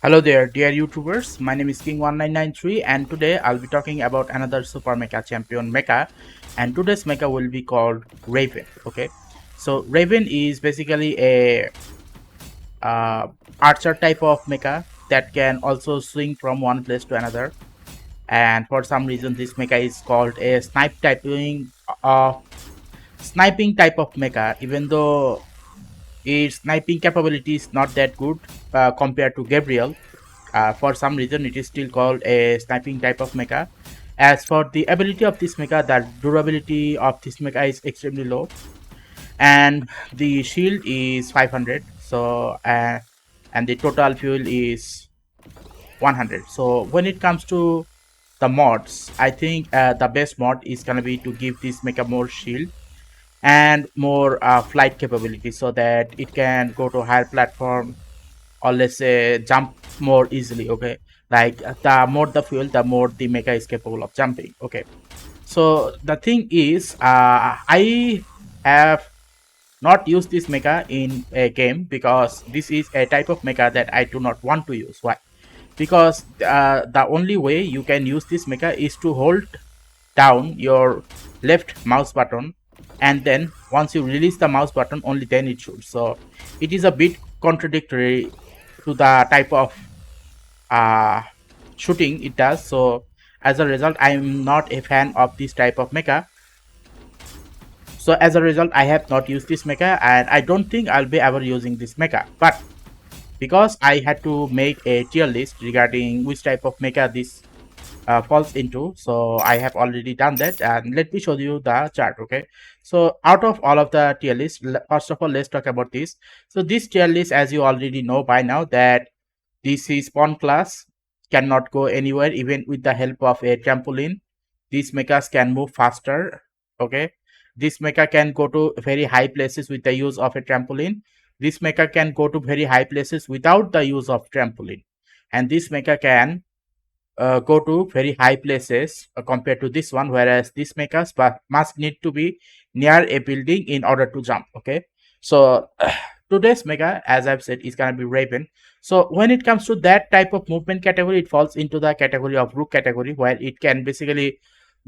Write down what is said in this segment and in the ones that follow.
Hello there, dear YouTubers. My name is King1993, and today I'll be talking about another Super Mecha champion Mecha. And today's Mecha will be called Raven. Okay, so Raven is basically a uh, archer type of Mecha that can also swing from one place to another. And for some reason, this Mecha is called a sniping type of Mecha, even though its sniping capability is not that good compared to Gabriel. For some reason, it is still called a sniping type of mecha. As for the ability of this mecha, the durability of this mecha is extremely low, and the shield is 500. And the total fuel is 100. So when it comes to the mods, I think the best mod is gonna be to give this mecha more shield and more flight capability, so that it can go to higher platform, or let's say jump more easily. Okay, like the more the fuel, the more the mecha is capable of jumping. Okay, so the thing is, I have not used this mecha in a game because this is a type of mecha that I do not want to use. Why? Because the only way you can use this mecha is to hold down your left mouse button, and then once you release the mouse button, only then it shoots. So it is a bit contradictory to the type of uh, shooting it does. So as a result, I am not a fan of this type of mecha. So as a result, I have not used this mecha, and I don't think I'll be ever using this mecha. But because I had to make a tier list regarding which type of mecha this falls into, so I have already done that, and let me show you the chart. Okay, so out of all of the tier list, first of all, let's talk about this. So this tier list, as you already know by now, that this is spawn class, cannot go anywhere even with the help of a trampoline. These mechas can move faster. Okay, this mecha can go to very high places with the use of a trampoline. This mecha can go to very high places without the use of trampoline, and this mecha can go to very high places compared to this one, whereas this mechas must need to be near a building in order to jump. Okay, so today's mecha, as I've said, is gonna be Raven. So when it comes to that type of movement category, it falls into the category of Rook category, where it can basically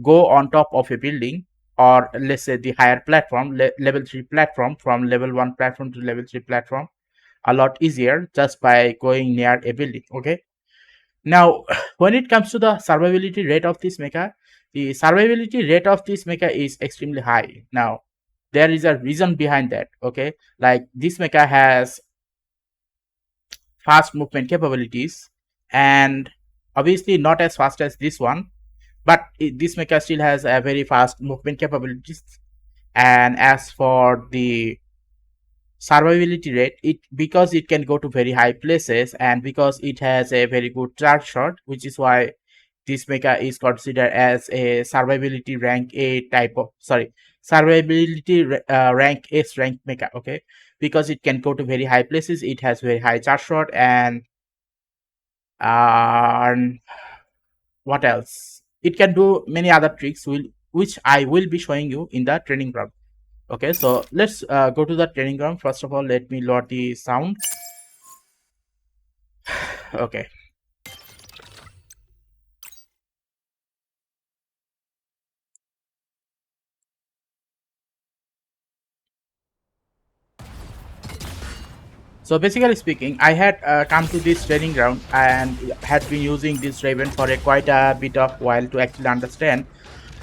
go on top of a building, or let's say the higher platform, level 3 platform, from level 1 platform to level 3 platform, a lot easier just by going near a building. Okay, now when it comes to the survivability rate of this mecha, the survivability rate of this mecha is extremely high. Now there is a reason behind that. Okay, like this mecha has fast movement capabilities, and obviously not as fast as this one, but this mecha still has a very fast movement capabilities. And as for the survivability rate, it because it can go to very high places, and because it has a very good charge shot, which is why this mecha is considered as a survivability rank A type of, survivability rank S rank mecha. Okay, because it can go to very high places, it has very high charge shot, and uh, what else? It can do many other tricks, which I will be showing you in the training ground. Okay, so let's go to the training ground. First of all, let me load the sound. Okay. So basically speaking, I had come to this training ground and had been using this Raven for quite a bit of while to actually understand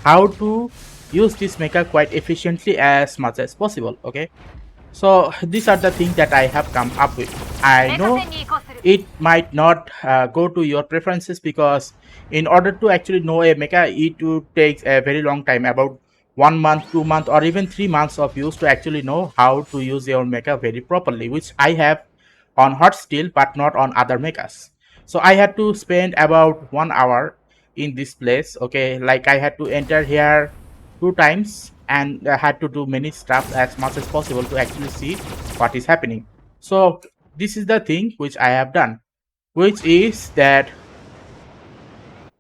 how to use this mecha quite efficiently as much as possible. Okay, so these are the things that I have come up with. I know it might not go to your preferences, because in order to actually know a mecha, it would take a very long time, about 1 month, 2 months, or even 3 months of use to actually know how to use your mecha very properly, which I have on hot steel but not on other mechas. So I had to spend about 1 hour in this place. Okay, like I had to enter here 2 times, and I had to do many stuff as much as possible to actually see what is happening. So this is the thing which I have done, which is that,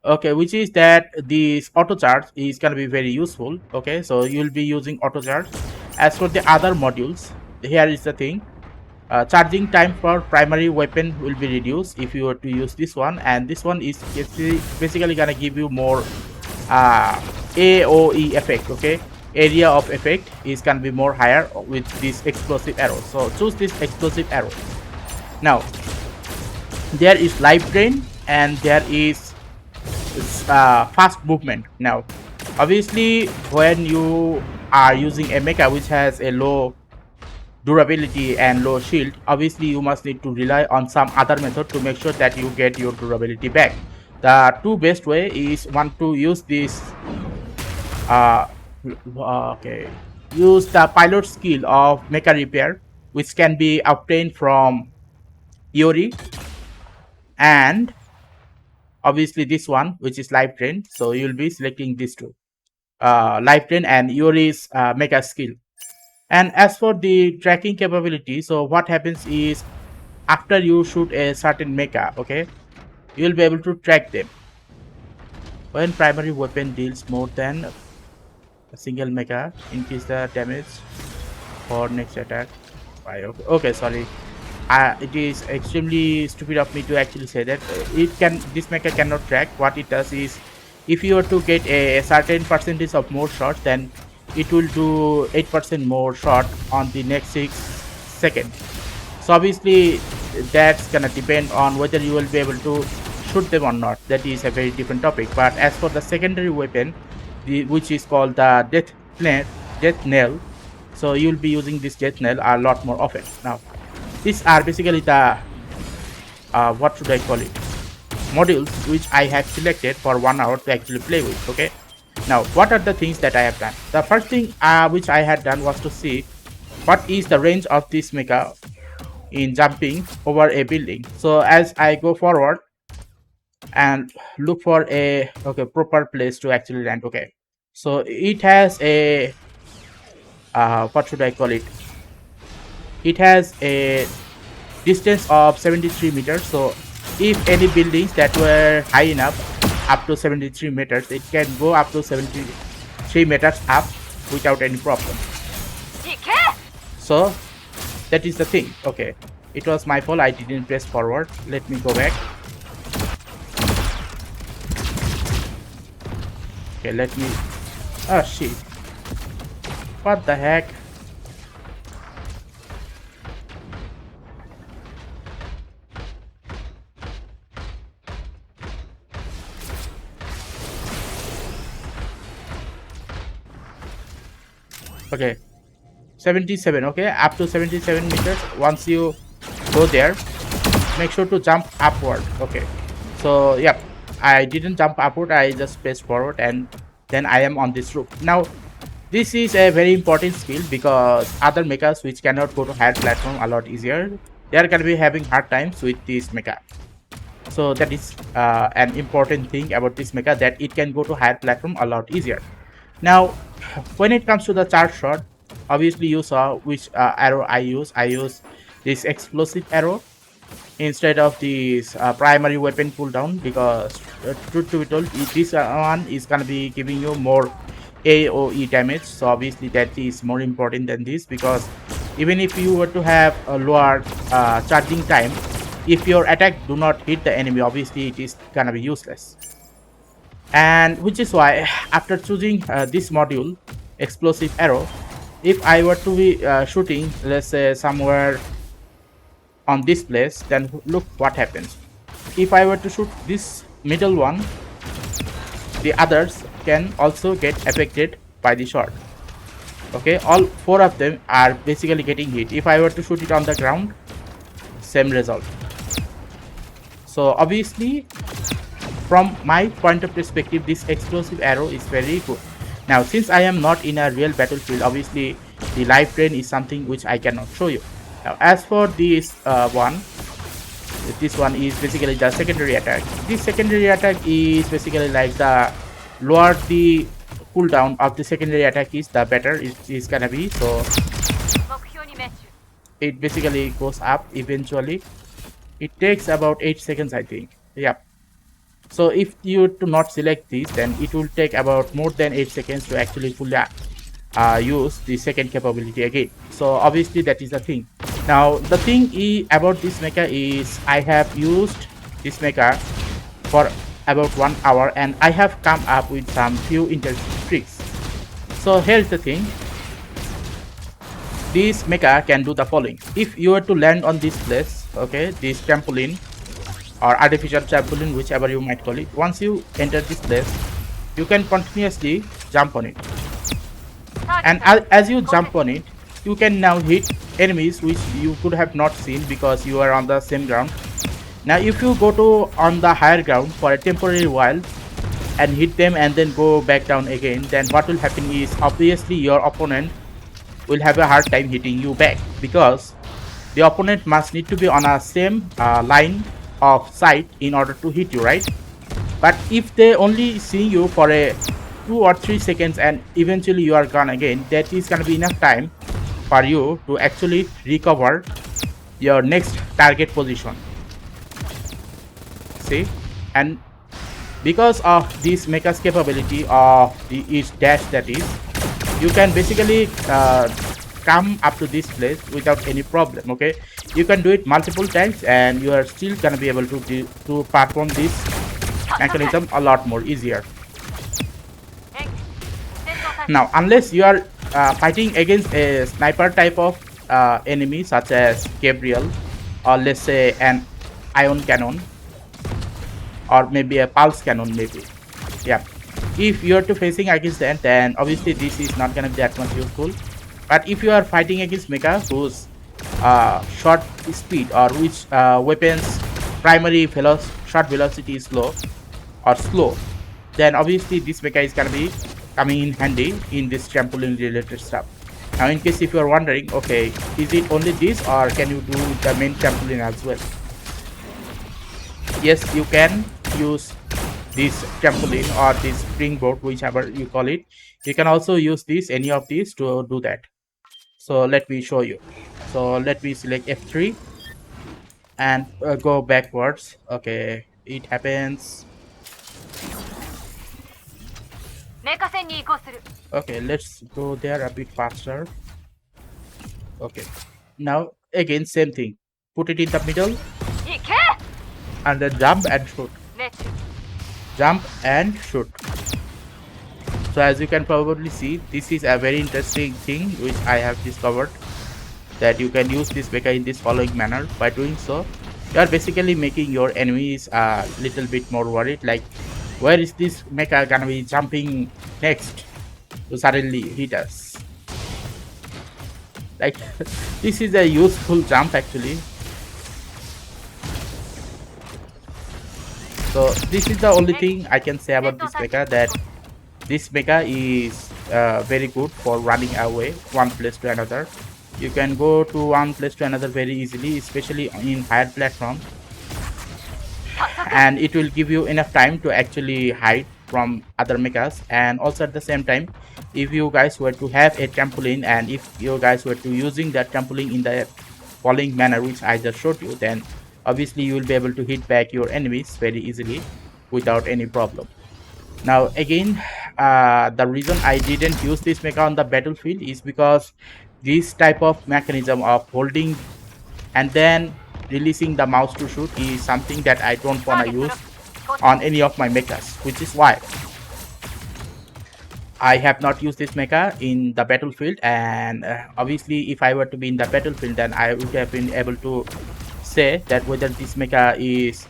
okay, which is that this auto charge is going to be very useful. Okay, so you'll be using auto charge. As for the other modules, here is the thing. charging time for primary weapon will be reduced if you were to use this one, and this one is basically gonna give you more AOE effect. Okay, area of effect is gonna be more higher with this explosive arrow, so choose this explosive arrow. Now there is life drain and there is fast movement. Now obviously when you are using a mecha which has a low durability and low shield, obviously you must need to rely on some other method to make sure that you get your durability back. The two best way is one to use this okay, use the pilot skill of mecha repair, which can be obtained from Yori, and obviously this one which is life drain. So you'll be selecting these two, life drain and Yori's mecha skill. And as for the tracking capability, so what happens is after you shoot a certain mecha, okay, you will be able to track them. When primary weapon deals more than a single mecha, increase the damage for next attack. Okay, sorry. It is extremely stupid of me to actually say that. This mecha cannot track. What it does is, if you were to get a certain percentage of more shots, then it will do 8% more shot on the next 6 seconds. So obviously that's gonna depend on whether you will be able to shoot them or not. That is a very different topic. But as for the secondary weapon, which is called the death nail, so you'll be using this death nail a lot more often. Now these are basically the what should I call it, modules which I have selected for 1 hour to actually play with. Okay, now what are the things that I have done? The first thing which I had done was to see what is the range of this mecha in jumping over a building. So as I go forward and look for a proper place to actually land. Okay, so it has a what should I call it, it has a distance of 73 meters. So if any buildings that were high enough up to 73 meters, it can go up to 73 meters up without any problem. So that is the thing. Okay, it was my fault, I didn't press forward. Let me go back. Okay, let me, oh shit, what the heck. Okay, 77. Okay, up to 77 meters. Once you go there, make sure to jump upward. Okay, so yep, I didn't jump upward, I just pressed forward and then I am on this roof. Now this is a very important skill because other mechas which cannot go to higher platform a lot easier, they are gonna be having hard times with this mecha. So that is an important thing about this mecha, that it can go to higher platform a lot easier. Now when it comes to the charge shot, obviously you saw which arrow I use. I use this explosive arrow instead of this primary weapon cooldown, because truth to be told, this one is gonna be giving you more AOE damage. So obviously that is more important than this, because even if you were to have a lower charging time, if your attack do not hit the enemy, obviously it is gonna be useless. And which is why after choosing this module, explosive arrow, if I were to be shooting, let's say somewhere on this place, then look what happens. If I were to shoot this middle one, the others can also get affected by the shot. Okay, all 4 of them are basically getting hit. If I were to shoot it on the ground, same result. So obviously from my point of perspective, this explosive arrow is very good. Now since I am not in a real battlefield, obviously the life drain is something which I cannot show you. Now as for this one is basically the secondary attack. This secondary attack is basically like the lower the cooldown of the secondary attack is, the better it is gonna be. So it basically goes up eventually. It takes about 8 seconds, I think. Yep. So if you do not select this, then it will take about more than 8 seconds to actually fully use the second capability again. So obviously that is the thing. Now the thing about this mecha is I have used this mecha for about 1 hour and I have come up with some few interesting tricks. So here's the thing. This mecha can do the following. If you were to land on this place, okay, this trampoline or artificial trampoline, whichever you might call it, once you enter this place, you can continuously jump on it. And as you jump on it, you can now hit enemies which you could have not seen because you are on the same ground. Now if you go to on the higher ground for a temporary while and hit them and then go back down again, then what will happen is obviously your opponent will have a hard time hitting you back because the opponent must need to be on a same line of sight in order to hit you, right? But if they only see you for a 2 or 3 seconds and eventually you are gone again, that is gonna be enough time for you to actually recover your next target position. See? And because of this mecha's capability of its dash, that is, you can basically come up to this place without any problem. Okay, you can do it multiple times and you are still gonna be able to perform this mechanism a lot more easier. Now unless you are fighting against a sniper type of enemy such as Gabriel, or let's say an ion cannon, or maybe a pulse cannon, maybe, yeah, if you are to facing against that, then obviously this is not gonna be that much useful. But if you are fighting against mecha whose short speed or which weapons primary shot velocity is low or slow, then obviously this mecha is gonna be coming in handy in this trampoline related stuff. Now in case if you are wondering, okay, is it only this or can you do the main trampoline as well? Yes, you can use this trampoline or this springboard, whichever you call it. You can also use this, any of these, to do that. So let me show you. So let me select F3 and go backwards. Okay, it happens. Okay, let's go there a bit faster. Okay, now again same thing. Put it in the middle and then jump and shoot. Jump and shoot. So as you can probably see, this is a very interesting thing which I have discovered, that you can use this mecha in this following manner. By doing so, you are basically making your enemies a little bit more worried, like where is this mecha gonna be jumping next to suddenly hit us. Like this is a useful jump actually. So this is the only thing I can say about this mecha, that this mecha is very good for running away one place to another. You can go to one place to another very easily, especially in higher platforms, and it will give you enough time to actually hide from other mechas. And also at the same time, if you guys were to have a trampoline and if you guys were to using that trampoline in the following manner which I just showed you, then obviously you will be able to hit back your enemies very easily without any problem. Now again, the reason I didn't use this mecha on the battlefield is because this type of mechanism of holding and then releasing the mouse to shoot is something that I don't want to use on any of my mechas, which is why I have not used this mecha in the battlefield. And obviously if I were to be in the battlefield, then I would have been able to say that whether this mecha is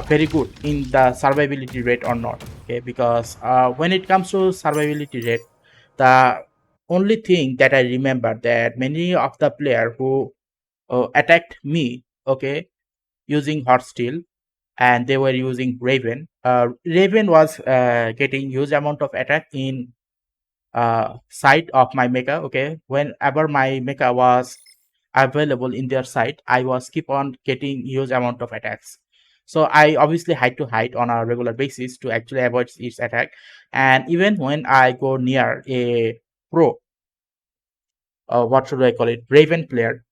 very good in the survivability rate or not. Okay, because when it comes to survivability rate, the only thing that I remember that many of the player who attacked me, okay, using hot steel, and they were using Raven. Raven was getting huge amount of attack in side of my mecha. Okay, whenever my mecha was available in their side, I was keep on getting huge amount of attacks. So I obviously had to hide on a regular basis to actually avoid its attack. And even when I go near a pro, what should I call it, Raven player,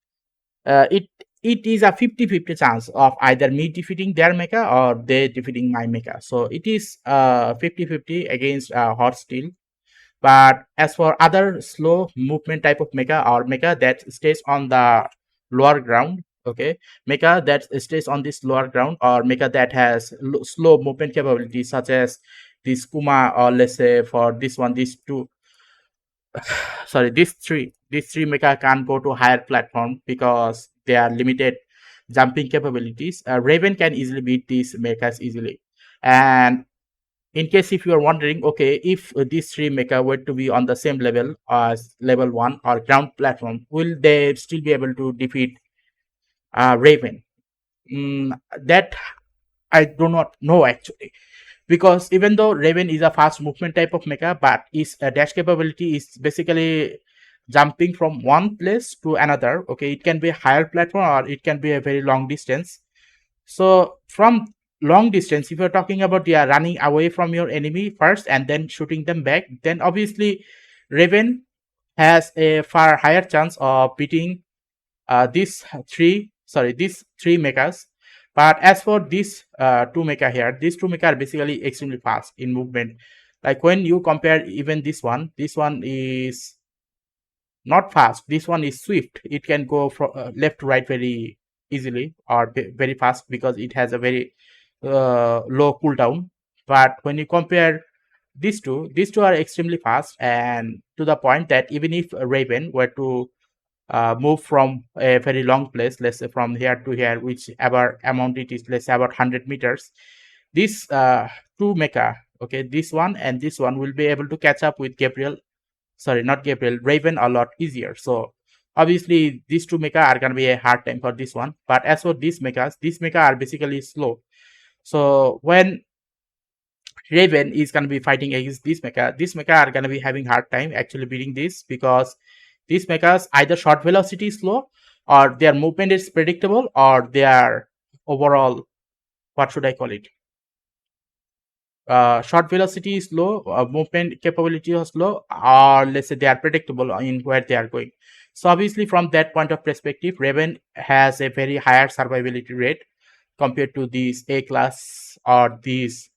it is a 50-50 chance of either me defeating their mecha or they defeating my mecha. So it is 50-50 against hot steel. But as for other slow movement type of mecha or mecha that stays on the lower ground, okay, mecha that stays on this lower ground or mecha that has slow movement capabilities such as this Kuma, or let's say for this one, these two, sorry, these three mecha can't go to higher platform because they are limited jumping capabilities. Raven can easily beat these mechas easily. And in case if you are wondering, okay, if these three mecha were to be on the same level as level 1 or ground platform, will they still be able to defeat Raven? That I do not know actually, because even though Raven is a fast movement type of mecha, but its dash capability is basically jumping from one place to another. Okay, it can be a higher platform or it can be a very long distance. So from long distance, if you're talking about running away from your enemy first and then shooting them back, then obviously Raven has a far higher chance of beating these three mechas. But as for these two mecha here, these two mecha are basically extremely fast in movement. Like when you compare even this one is not fast. This one is swift. It can go from left to right very easily or very fast because it has a very low cooldown. But when you compare these two are extremely fast, and to the point that even if a Raven were to move from a very long place, let's say from here to here, whichever amount it is, let's say about 100 meters, this two mecha, okay, this one and this one will be able to catch up with not Gabriel, Raven a lot easier. So obviously these two mecha are gonna be a hard time for this one. But as for these mecha are basically slow. So when Raven is gonna be fighting against these mecha are gonna be having hard time actually beating this, because these mechas either short velocity is slow, or their movement is predictable, or their overall, what should I call it? Short velocity is low, movement capability is low, or let's say they are predictable in where they are going. So obviously from that point of perspective, Raven has a very higher survivability rate compared to these A class or these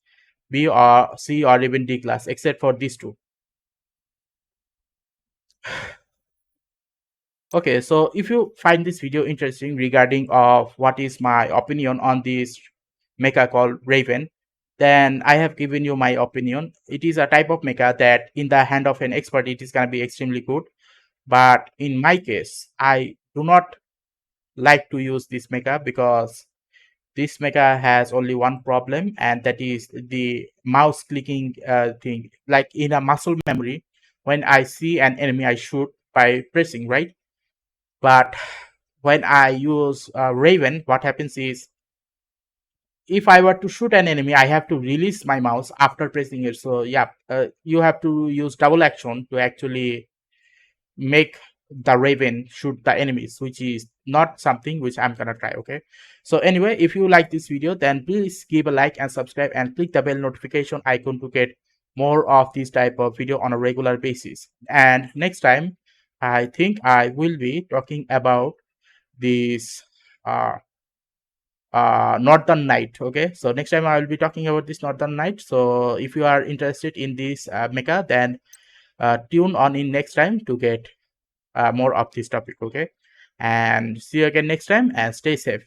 B or C or even D class, except for these two. Okay, so if you find this video interesting regarding of what is my opinion on this mecha called Raven, then I have given you my opinion. It is a type of mecha that in the hand of an expert, it is going to be extremely good. But in my case, I do not like to use this mecha because this mecha has only one problem, and that is the mouse clicking thing. Like in a muscle memory, when I see an enemy, I shoot by pressing, right? But when I use Raven, what happens is, if I were to shoot an enemy, I have to release my mouse after pressing it. So yeah, you have to use double action to actually make the Raven shoot the enemies, which is not something which I'm gonna try. Okay, so anyway, if you like this video, then please give a like and subscribe and click the bell notification icon to get more of this type of video on a regular basis. And next time, I think I will be talking about this uh Northern Night. Okay, so next time I will be talking about this Northern Night. So if you are interested in this mecha, then tune on in next time to get more of this topic. Okay, and see you again next time, and stay safe.